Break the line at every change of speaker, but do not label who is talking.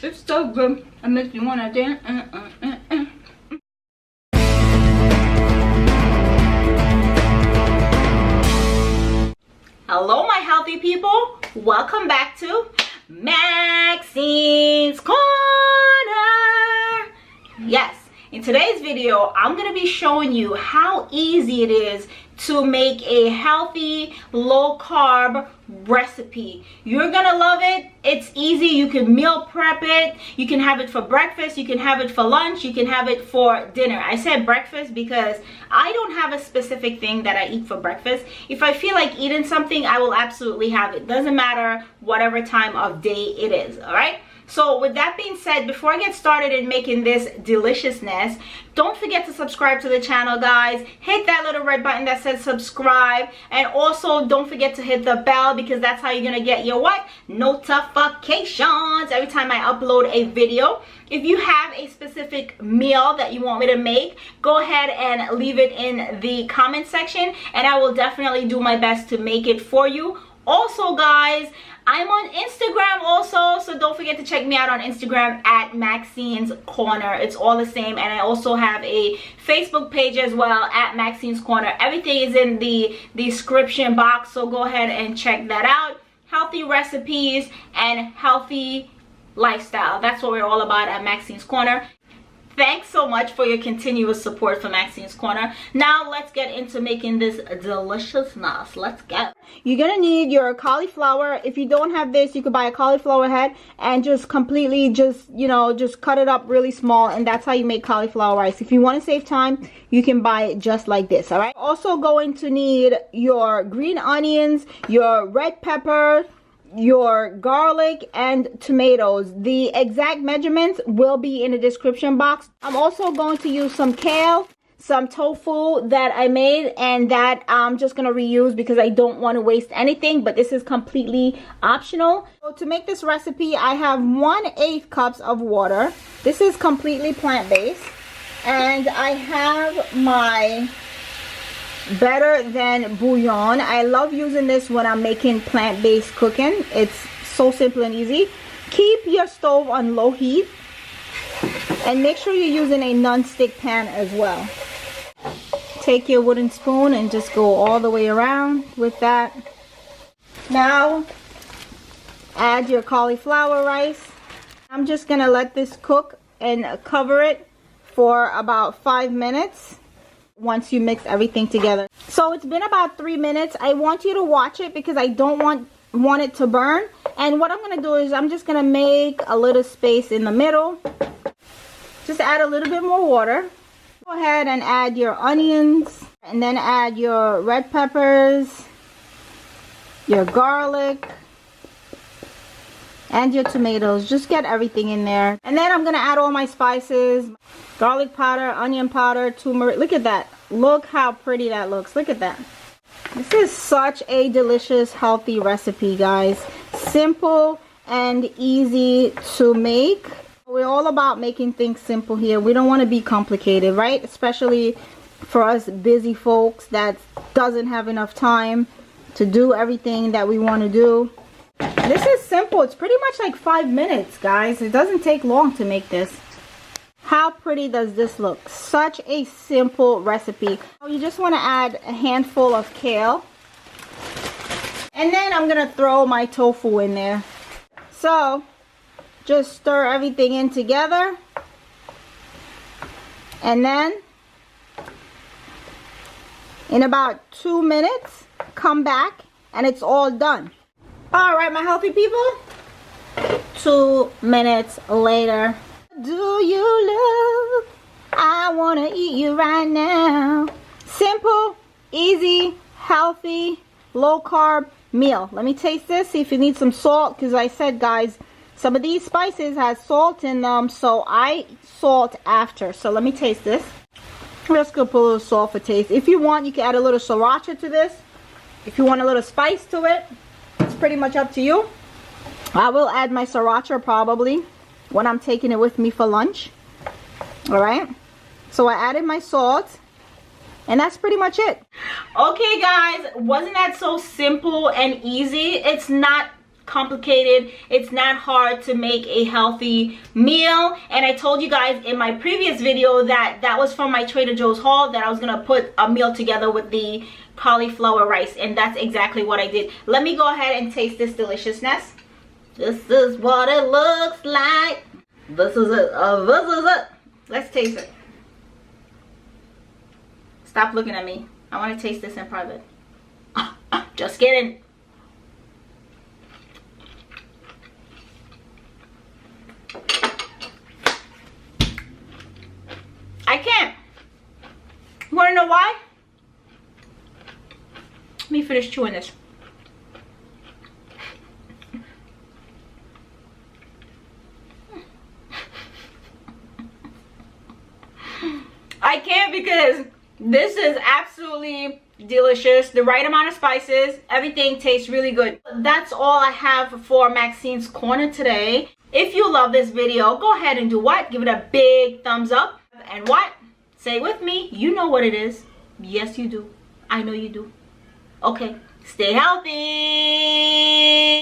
It's so good. It makes me want to dance. Hello, my healthy people. Welcome back to Maxine's Corner. Yes, in today's video, I'm going to be showing you how easy it is to make a healthy, low-carb recipe. You're gonna love it. It's easy. You can meal prep it. You can have it for breakfast. You can have it for lunch. You can have it for dinner. I said breakfast because I don't have a specific thing that I eat for breakfast. If I feel like eating something, I will absolutely have it. Doesn't matter whatever time of day it is, all right? So with that being said, before I get started in making this deliciousness, don't forget to subscribe to the channel, guys. Hit that little red button that says subscribe, and also don't forget to hit the bell, because that's how you're gonna get your what? Notifications every time I upload a video. If you have a specific meal that you want me to make, go ahead and leave it in the comment section, and I will definitely do my best to make it for you. Also, guys, I'm on Instagram also, so don't forget to check me out on Instagram at Maxinescorner. It's all the same, and I also have a Facebook page as well at Maxinescorner. Everything is in the description box, so go ahead and check that out. Healthy recipes and healthy lifestyle. That's what we're all about at Maxine's Corner. Thanks so much for your continuous support for Maxine's Corner. Now let's get into making this deliciousness. Let's go. You're gonna need your cauliflower. If you don't have this, you could buy a cauliflower head and just completely just cut it up really small, and that's how you make cauliflower rice. If you want to save time, you can buy it just like this, all right? Also going to need your green onions, your red pepper, your garlic, and tomatoes. The exact measurements will be in the description box. I'm also going to use some kale, some tofu that I made, and that I'm just gonna reuse because I don't want to waste anything, but this is completely optional. So to make this recipe, I have 1/8 cups of water. This is completely plant-based, and I have my better than bouillon. I love using this when I'm making plant-based cooking. It's so simple and easy. Keep your stove on low heat, and make sure you're using a non-stick pan as well. Take your wooden spoon and just go all the way around with that. Now add your cauliflower rice. I'm just gonna let this cook and cover it for about 5 minutes once you mix everything together. So it's been about 3 minutes. I want you to watch it because I don't want it to burn. And what I'm gonna do is I'm just gonna make a little space in the middle. Just add a little bit more water. Go ahead and add your onions, and then add your red peppers, your garlic, and your tomatoes. Just get everything in there. And then I'm gonna add all my spices: garlic powder, onion powder, turmeric. Look at that. Look how pretty that looks. Look at that. This is such a delicious, healthy recipe, guys. Simple and easy to make. We're all about making things simple here. We don't want to be complicated, right? Especially for us busy folks that doesn't have enough time to do everything that we want to do. This is simple. It's pretty much like 5 minutes, guys. It doesn't take long to make this. How pretty does this look? Such a simple recipe. You just want to add a handful of kale. And then I'm going to throw my tofu in there. So just stir everything in together. And then in about 2 minutes, come back and it's all done. All right, my healthy people. 2 minutes later. Do you love? I want to eat you right now. Simple, easy, healthy, low carb meal. Let me taste this, see if it needs some salt, because I said, guys, some of these spices has salt in them, so I salt after. So let me taste this. Let's go put a little salt for taste. If you want, you can add a little sriracha to this. If you want a little spice to it, it's pretty much up to you. I will add my sriracha probably when I'm taking it with me for lunch. All right, so I added my salt, and that's pretty much it. Okay, guys, wasn't that so simple and easy? It's not complicated. It's not hard to make a healthy meal. And I told you guys in my previous video that that was from my Trader Joe's haul, that I was gonna put a meal together with the cauliflower rice, and that's exactly what I did. Let me go ahead and taste this deliciousness. This is what it looks like. This is it. This is it. Let's taste it. Stop looking at me. I want to taste this in private. Just kidding. I can't. You want to know why? Let me finish chewing this. I can't, because this is absolutely delicious. The right amount of spices, everything tastes really good. That's all I have for Maxine's Corner today. If you love this video, go ahead and do what? Give it a big thumbs up. And what? Say with me, you know what it is. Yes, you do. I know you do. Okay, stay healthy.